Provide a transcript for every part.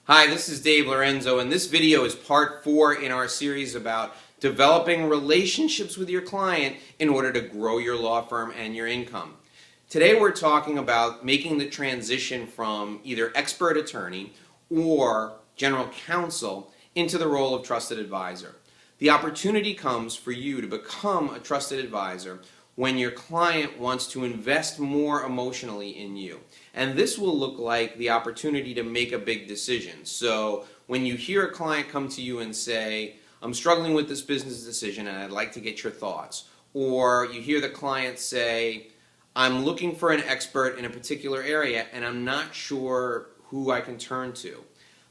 Hi, this is Dave Lorenzo, and this video is part 4 in our series about developing relationships with your client in order to grow your law firm and your income. Today we're talking about making the transition from either expert attorney or general counsel into the role of trusted advisor. The opportunity comes for you to become a trusted advisor when your client wants to invest more emotionally in you. And this will look like the opportunity to make a big decision. So when you hear a client come to you and say, I'm struggling with this business decision and I'd like to get your thoughts. Or you hear the client say, I'm looking for an expert in a particular area and I'm not sure who I can turn to.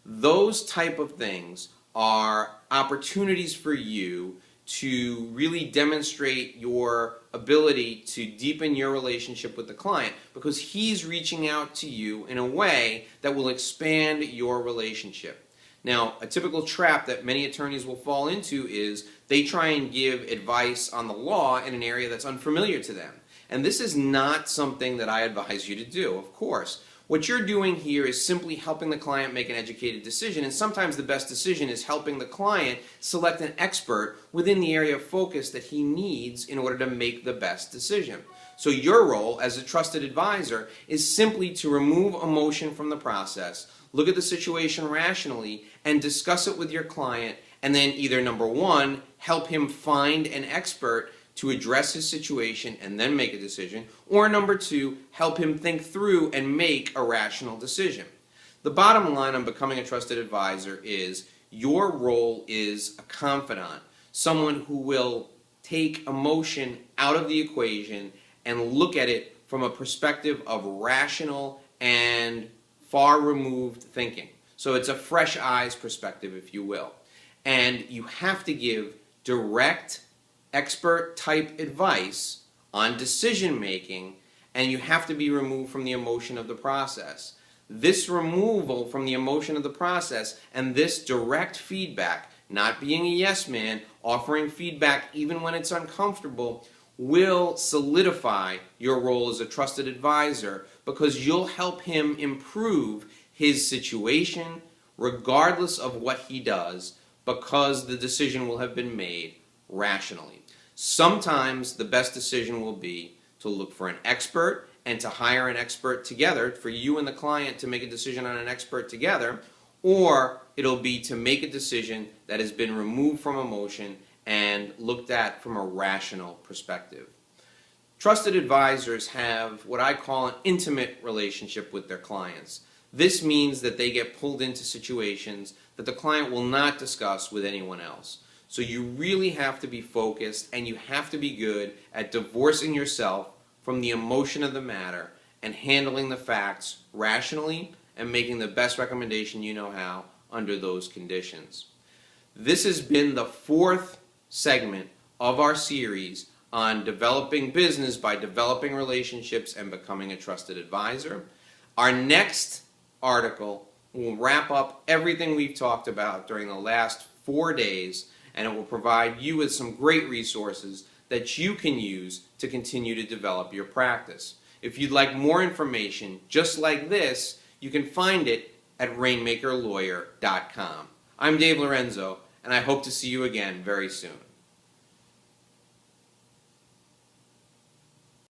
Those type of things are opportunities for you to really demonstrate your ability to deepen your relationship with the client, because he's reaching out to you in a way that will expand your relationship. Now, a typical trap that many attorneys will fall into is they try and give advice on the law in an area that's unfamiliar to them. And this is not something that I advise you to do, of course. What you're doing here is simply helping the client make an educated decision, and sometimes the best decision is helping the client select an expert within the area of focus that he needs in order to make the best decision. So your role as a trusted advisor is simply to remove emotion from the process, look at the situation rationally, and discuss it with your client, and then either number one, help him find an expert to address his situation and then make a decision, or number two, help him think through and make a rational decision. The bottom line on becoming a trusted advisor is your role is a confidant, someone who will take emotion out of the equation and look at it from a perspective of rational and far removed thinking. So it's a fresh eyes perspective, if you will. And you have to give direct expert type advice on decision making, and you have to be removed from the emotion of the process. This removal from the emotion of the process and this direct feedback, not being a yes man, offering feedback even when it's uncomfortable, will solidify your role as a trusted advisor, because you'll help him improve his situation regardless of what he does, because the decision will have been made rationally. Sometimes the best decision will be to look for an expert and to hire an expert together, for you and the client to make a decision on an expert together, or it'll be to make a decision that has been removed from emotion and looked at from a rational perspective. Trusted advisors have what I call an intimate relationship with their clients. This means that they get pulled into situations that the client will not discuss with anyone else. So you really have to be focused, and you have to be good at divorcing yourself from the emotion of the matter and handling the facts rationally and making the best recommendation you know how under those conditions. This has been the 4th segment of our series on developing business by developing relationships and becoming a trusted advisor. Our next article will wrap up everything we've talked about during the last 4 days, and it will provide you with some great resources that you can use to continue to develop your practice. If you'd like more information just like this, you can find it at rainmakerlawyer.com. I'm Dave Lorenzo, and I hope to see you again very soon.